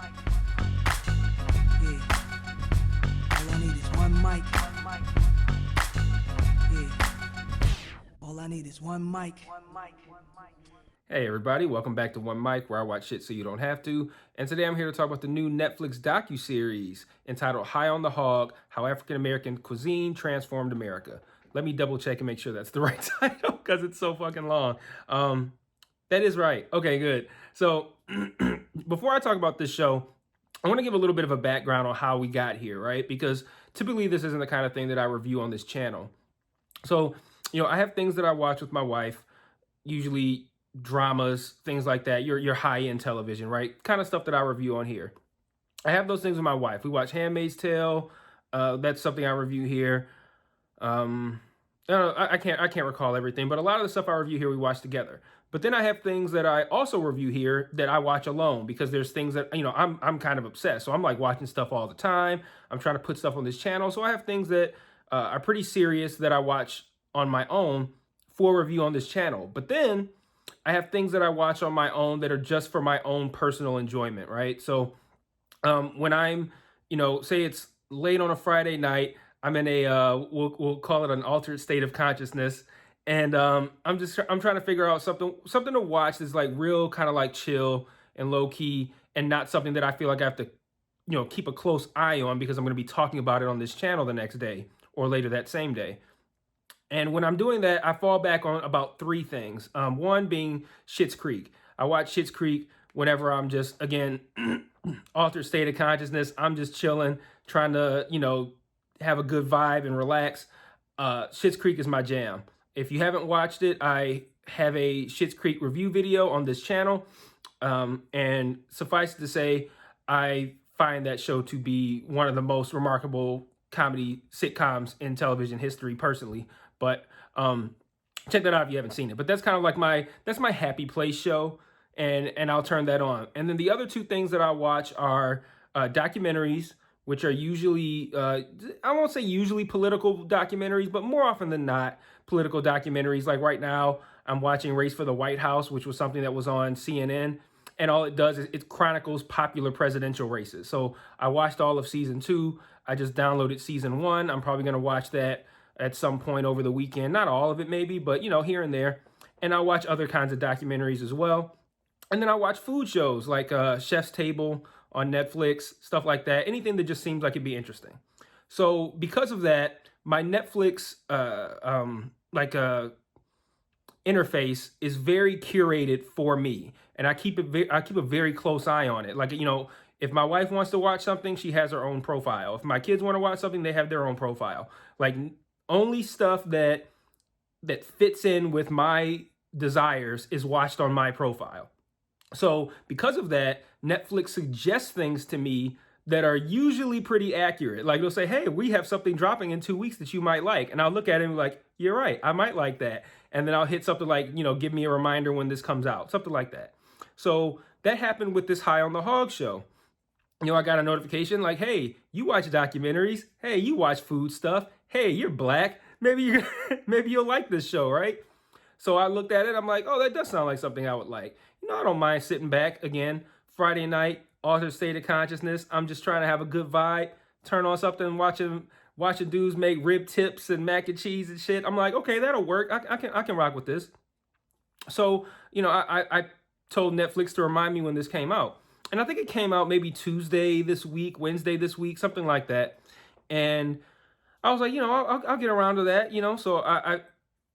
Yeah. All I need is one mic. Yeah. All I need is one mic. Hey everybody, welcome back to One Mic, where I watch shit so you don't have to. And today I'm here to talk about the new Netflix docuseries entitled High on the Hog: How African American Cuisine Transformed America. Let me double check and make sure that's the right title because it's so fucking long. That is right. Okay, good. So before I talk about this show, I want to give a little bit of a background on how we got here, right? Because typically this isn't the kind of thing that I review on this channel. So, I have things that I watch with my wife, usually dramas, things like that. Your high-end television, right? Kind of stuff that I review on here. I have those things with my wife. We watch Handmaid's Tale. That's something I review here. I don't know, I can't recall everything, but a lot of the stuff I review here we watch together. But then I have things that I also review here that I watch alone because there's things that I'm kind of obsessed. So I'm like watching stuff all the time. I'm trying to put stuff on this channel. So I have things that are pretty serious that I watch on my own for review on this channel. But then I have things that I watch on my own that are just for my own personal enjoyment, right? So when I'm, say it's late on a Friday night, I'm in a we'll call it an altered state of consciousness, and I'm trying to figure out something to watch that's like real kind of like chill and low key, and not something that I feel like I have to keep a close eye on because I'm going to be talking about it on this channel the next day or later that same day. And when I'm doing that, I fall back on about three things. One being Schitt's Creek. I watch Schitt's Creek whenever I'm just, again, altered state of consciousness. I'm just chilling, trying to, have a good vibe and relax. Schitt's Creek is my jam. If you haven't watched it, I have a Schitt's Creek review video on this channel. And suffice it to say, I find that show to be one of the most remarkable comedy sitcoms in television history personally. But check that out if you haven't seen it. But that's kind of like my happy place show, and I'll turn that on. And then the other two things that I watch are documentaries, which are usually I won't say usually political documentaries, but more often than not political documentaries. Like right now, I'm watching Race for the White House, which was something that was on CNN. And all it does is it chronicles popular presidential races. So I watched all of season 2. I just downloaded season 1. I'm probably going to watch that at some point over the weekend. Not all of it maybe, but here and there. And I watch other kinds of documentaries as well. And then I watch food shows like Chef's Table on Netflix, stuff like that. Anything that just seems like it'd be interesting. So because of that, my Netflix interface is very curated for me, and I keep a very close eye on it. Like, if my wife wants to watch something, she has her own profile. If my kids want to watch something, they have their own profile. Like, only stuff that fits in with my desires is watched on my profile. So because of that, Netflix suggests things to me that are usually pretty accurate. Like they'll say, hey, we have something dropping in 2 weeks that you might like. And I'll look at it and be like, you're right, I might like that. And then I'll hit something like, give me a reminder when this comes out, something like that. So that happened with this High on the Hog show. I got a notification like, hey, you watch documentaries. Hey, you watch food stuff. Hey, you're black. Maybe you'll like this show, right? So I looked at it. I'm like, oh, that does sound like something I would like. I don't mind sitting back again, Friday night, altered state of consciousness. I'm just trying to have a good vibe, turn on something, watching dudes make rib tips and mac and cheese and shit. I'm like, okay, that'll work. I can rock with this. So, I told Netflix to remind me when this came out. And I think it came out maybe Tuesday this week, Wednesday this week, something like that. And I was like, I'll get around to that, So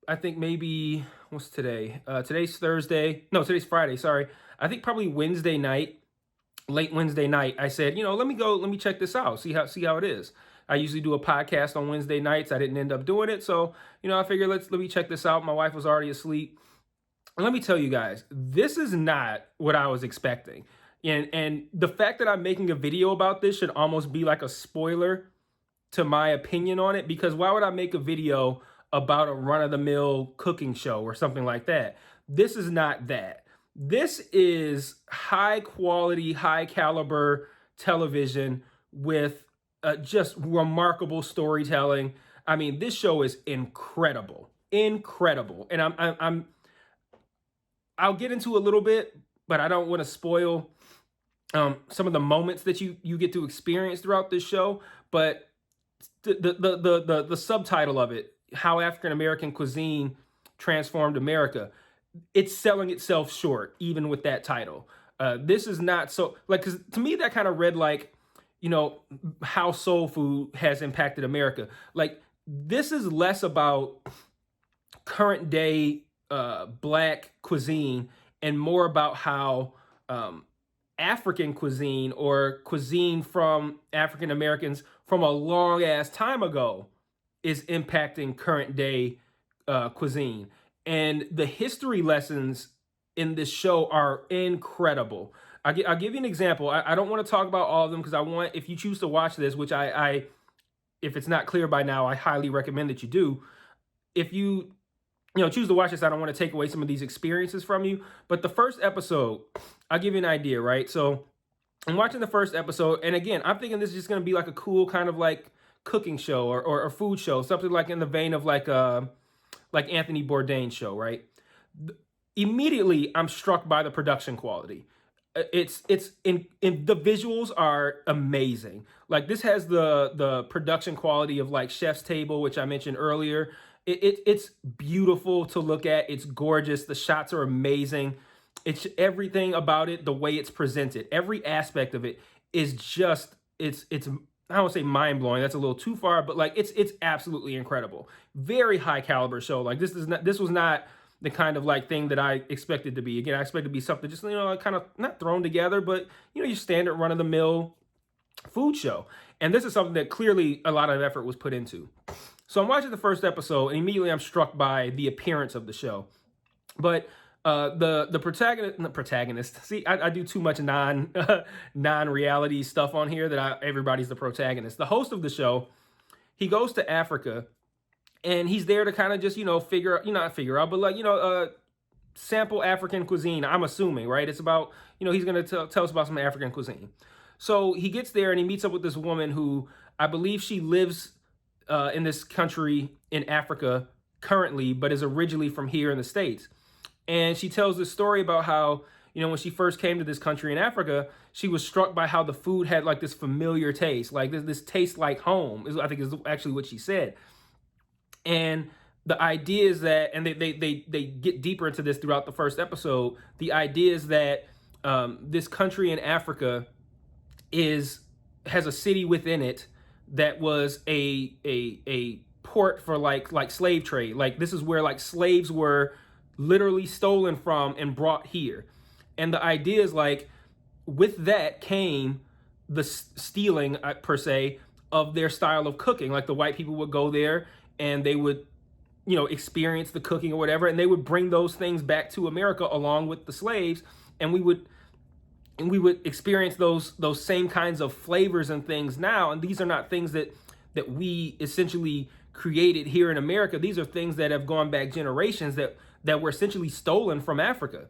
I think maybe, what's today? Today's Thursday. No, today's Friday, sorry. I think probably Wednesday night, late Wednesday night, I said, let me check this out, see how it is. I usually do a podcast on Wednesday nights. I didn't end up doing it. So, I figured let me check this out. My wife was already asleep. And let me tell you guys, this is not what I was expecting. And the fact that I'm making a video about this should almost be like a spoiler to my opinion on it, because why would I make a video about a run-of-the-mill cooking show or something like that? This is not that. This is high quality, high caliber television with just remarkable storytelling. I mean, this show is incredible, and I'll get into a little bit, but I don't want to spoil some of the moments that you get to experience throughout this show. But the subtitle of it, how African American cuisine transformed America, it's selling itself short even with that title. This is not so like, because to me that kind of read like, you know, how soul food has impacted America. Like, this is less about current day black cuisine and more about how um, African cuisine, or cuisine from African Americans from a long ass time ago, is impacting current day cuisine. And the history lessons in this show are incredible. I'll give you an example. I don't want to talk about all of them because I want, if you choose to watch this, which if it's not clear by now, I highly recommend that you do. If you choose to watch this, I don't want to take away some of these experiences from you. But the first episode, I'll give you an idea, right? So I'm watching the first episode, and again, I'm thinking this is just going to be like a cool kind of like cooking show, or a food show, something like in the vein of like Anthony Bourdain's show, right? Immediately, I'm struck by the production quality. It's in the visuals are amazing. Like, this has the production quality of like Chef's Table, which I mentioned earlier. It's beautiful to look at. It's gorgeous. The shots are amazing. It's everything about it, the way it's presented, every aspect of it is just, it's I don't say mind blowing. That's a little too far, but like it's absolutely incredible. Very high caliber show. Like, this was not the kind of like thing that I expected to be. Again, I expected to be something just, kind of not thrown together, but your standard run of the mill food show. And this is something that clearly a lot of effort was put into. So I'm watching the first episode, and immediately I'm struck by the appearance of the show. But the protagonist. See, I do too much non-reality stuff on here that everybody's the protagonist. The host of the show, he goes to Africa, and he's there to kind of just not figure out, but like sample African cuisine. I'm assuming, right? It's about he's gonna tell us about some African cuisine. So he gets there and he meets up with this woman who I believe she lives in this country in Africa currently, but is originally from here in the States. And she tells this story about how, when she first came to this country in Africa, she was struck by how the food had like this familiar taste, like this taste like home, I think is actually what she said. And the idea is that, and they get deeper into this throughout the first episode, the idea is that this country in Africa has a city within it that was a port for like slave trade. Like, this is where like slaves were literally stolen from and brought here. And the idea is like, with that came the stealing per se of their style of cooking. Like, the white people would go there and they would experience the cooking or whatever, and they would bring those things back to America along with the slaves, and we would experience those same kinds of flavors and things now. And these are not things that we essentially created here in America. These are things that have gone back generations that were essentially stolen from Africa.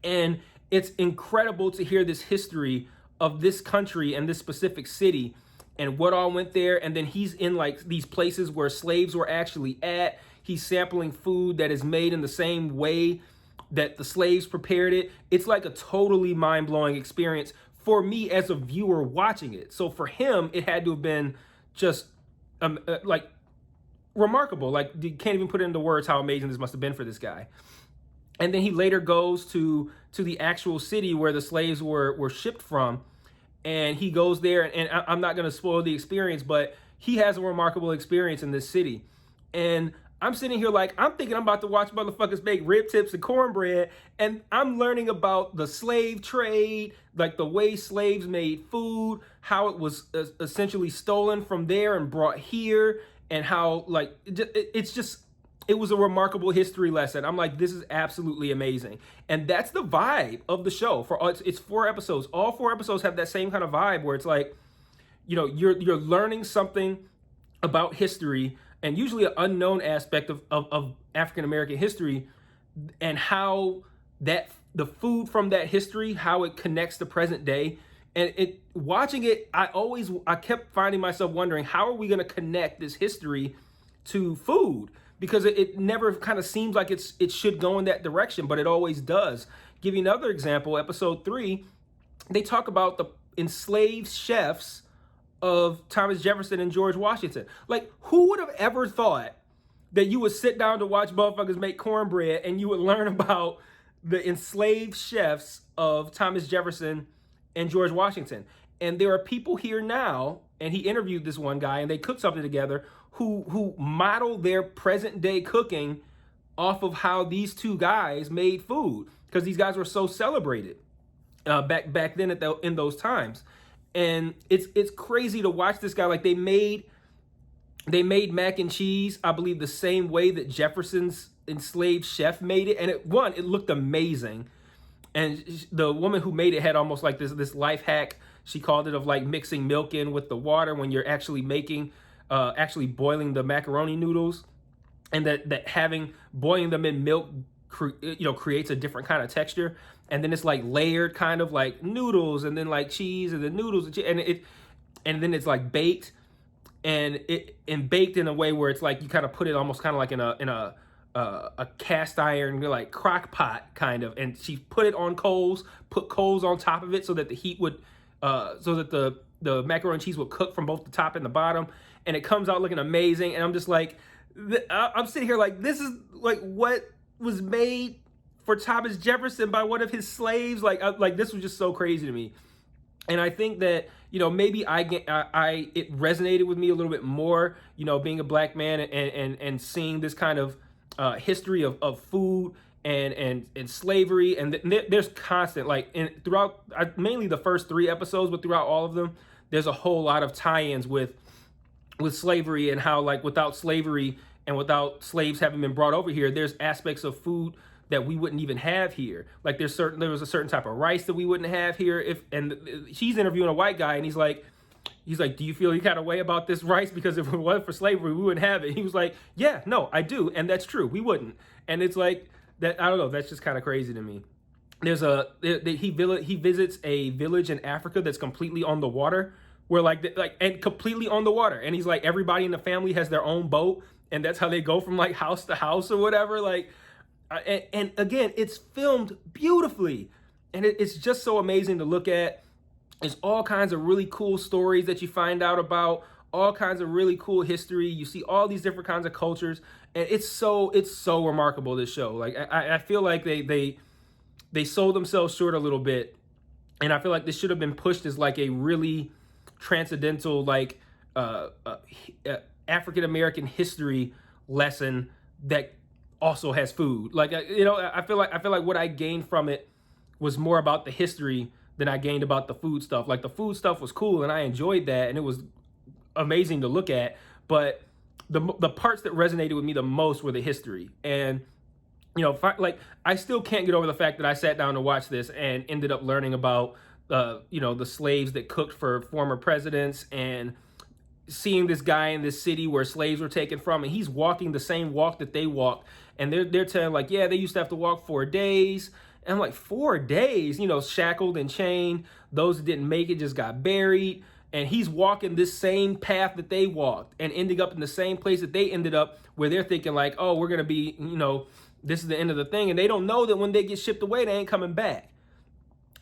And it's incredible to hear this history of this country and this specific city and what all went there. And then he's in like these places where slaves were actually at. He's sampling food that is made in the same way that the slaves prepared it. It's like a totally mind-blowing experience for me as a viewer watching it. So for him, it had to have been just like remarkable. Like, you can't even put it into words how amazing this must have been for this guy. And then he later goes to the actual city where the slaves were shipped from, and he goes there, and I'm not going to spoil the experience, but he has a remarkable experience in this city. And I'm sitting here like, I'm thinking I'm about to watch motherfuckers bake rib tips and cornbread, and I'm learning about the slave trade, like the way slaves made food, how it was essentially stolen from there and brought here, and how like it was a remarkable history lesson. I'm like, this is absolutely amazing. And that's the vibe of the show. It's 4 episodes. All 4 episodes have that same kind of vibe where it's like, you're learning something about history, and usually an unknown aspect of African American history, and how the food from that history, how it connects to present day. And watching it, I kept finding myself wondering, how are we going to connect this history to food? Because it never kind of seems like it should go in that direction, but it always does. Give you another example, episode 3, they talk about the enslaved chefs of Thomas Jefferson and George Washington. Like, who would have ever thought that you would sit down to watch motherfuckers make cornbread and you would learn about the enslaved chefs of Thomas Jefferson and George Washington? And there are people here now, and he interviewed this one guy, and they cooked something together, who model their present day cooking off of how these two guys made food, because these guys were so celebrated back then in those times. And it's crazy to watch this guy. Like, they made mac and cheese, I believe, the same way that Jefferson's enslaved chef made it, and it looked amazing. And the woman who made it had almost like this life hack. She called it of like mixing milk in with the water when you're actually boiling the macaroni noodles, and that boiling them in milk creates a different kind of texture. And then it's like layered, kind of like noodles, and then like cheese, and then noodles, and then it's like baked, and baked in a way where it's like you kind of put it almost kind of like in a cast iron, like crock pot kind of, and she put it on coals, put coals on top of it so that the heat would so that the macaroni and cheese would cook from both the top and the bottom, and it comes out looking amazing. And I'm just like, I'm sitting here like, this is like what was made for Thomas Jefferson by one of his slaves. Like this was just so crazy to me. And I think that, maybe it resonated with me a little bit more, being a black man and seeing this kind of history of food and slavery. And there's constant, like, throughout mainly the first 3 episodes, but throughout all of them, there's a whole lot of tie-ins with slavery, and how, like, without slavery and without slaves having been brought over here, there's aspects of food that we wouldn't even have here. Like, there was a certain type of rice that we wouldn't have here. She's interviewing a white guy, and he's like, do you feel any kind of way about this rice? Because if it wasn't for slavery, we wouldn't have it. He was like, yeah, no, I do. And that's true. We wouldn't. And it's like that. I don't know. That's just kind of crazy to me. He visits a village in Africa that's completely on the water, where and completely on the water. And he's like, everybody in the family has their own boat, and that's how they go from like house to house or whatever. Like, and again, it's filmed beautifully, and it's just so amazing to look at. There's all kinds of really cool stories that you find out about, all kinds of really cool history. You see all these different kinds of cultures, and it's so remarkable, this show. Like, I feel like they sold themselves short a little bit, and I feel like this should have been pushed as like a really transcendental, like African American history lesson that also has food. Like, I feel like what I gained from it was more about the history than I gained about the food stuff. Like, the food stuff was cool, and I enjoyed that, and it was amazing to look at. But the parts that resonated with me the most were the history. And I still can't get over the fact that I sat down to watch this and ended up learning about the slaves that cooked for former presidents, and seeing this guy in this city where slaves were taken from, and he's walking the same walk that they walked, and they're telling, like, yeah, they used to have to walk 4 days. And I'm like, 4 days, shackled and chained. Those that didn't make it just got buried. And he's walking this same path that they walked, and ending up in the same place that they ended up, where they're thinking like, oh, we're going to be, this is the end of the thing. And they don't know that when they get shipped away, they ain't coming back.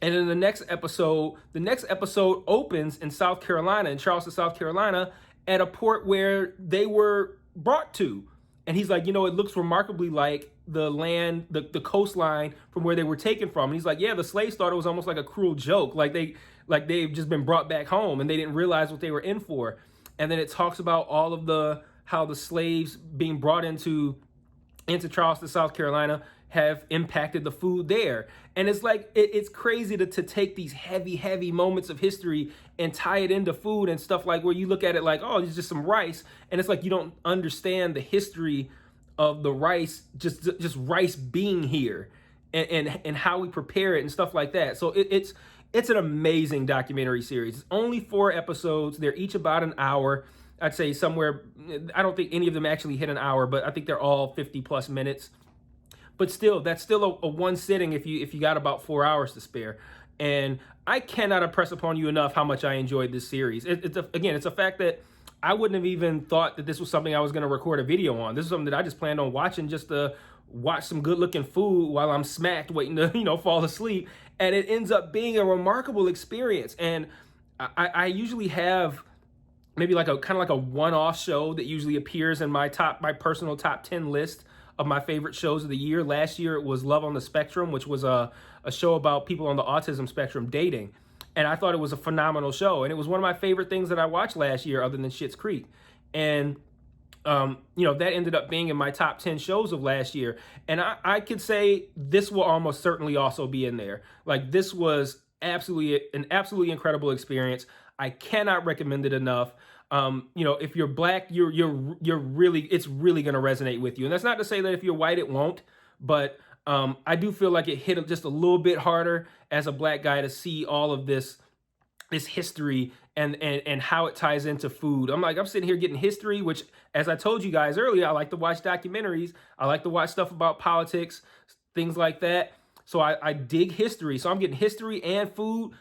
And then the next episode opens in South Carolina, in Charleston, South Carolina, at a port where they were brought to. And he's like, it looks remarkably like the land, the coastline from where they were taken from. And he's like, yeah, the slaves thought it was almost like a cruel joke. Like they've just been brought back home, and they didn't realize what they were in for. And then it talks about all of how the slaves being brought into Charleston, South Carolina, have impacted the food there. And it's like, it's crazy to take these heavy moments of history and tie it into food and stuff, like where you look at it like, oh, it's just some rice. And it's like, you don't understand the history of the rice, just rice being here, and how we prepare it and stuff like that. So it's an amazing documentary series. It's only 4 episodes. They're each about an hour. I'd say somewhere, I don't think any of them actually hit an hour, but I think they're all 50 plus minutes. But still, that's still a one sitting if you got about 4 hours to spare. And I cannot impress upon you enough how much I enjoyed this series. It's a fact that I wouldn't have even thought that this was something I was going to record a video on. This is something that I just planned on watching, just to watch some good looking food while I'm smacked waiting to fall asleep. and it ends up being a remarkable experience. And I usually have maybe like a kind of like a one-off show that usually appears in my personal top 10 list of my favorite shows of the year. Last year it was Love on the Spectrum, which was a show about people on the autism spectrum dating. And I thought it was a phenomenal show. And it was one of my favorite things that I watched last year other than Schitt's Creek. And that ended up being in my top 10 shows of last year. And I could say this will almost certainly also be in there. Like, this was absolutely incredible experience. I cannot recommend it enough. If you're black, it's really going to resonate with you. And that's not to say that if you're white, it won't, but I do feel like it hit just a little bit harder as a black guy to see all of this history and how it ties into food. I'm sitting here getting history, which, as I told you guys earlier, I like to watch documentaries. I like to watch stuff about politics, things like that. So I dig history. So I'm getting history and food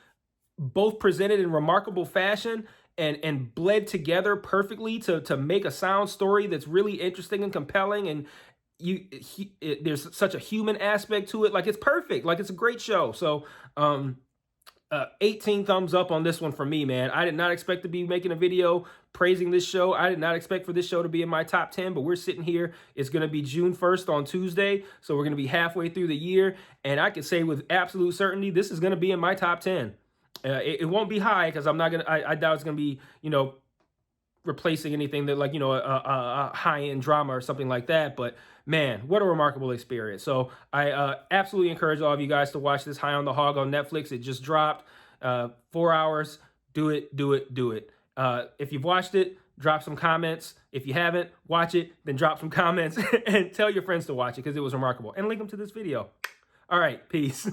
both presented in remarkable fashion and bled together perfectly to make a sound story that's really interesting and compelling. And there's such a human aspect to it. Like, it's perfect. Like, it's a great show. So 18 thumbs up on this one for me, man. I did not expect to be making a video praising this show. I did not expect for this show to be in my top 10, but we're sitting here. It's going to be June 1st on Tuesday, so we're going to be halfway through the year, and I can say with absolute certainty this is going to be in my top 10. It won't be high because I'm not going to, I doubt it's going to be, replacing anything that, like, a high-end drama or something like that. But man, what a remarkable experience. So I absolutely encourage all of you guys to watch this High on the Hog on Netflix. It just dropped. 4 hours. Do it. If you've watched it, drop some comments. If you haven't, watch it, then drop some comments and tell your friends to watch it because it was remarkable. And link them to this video. All right, peace.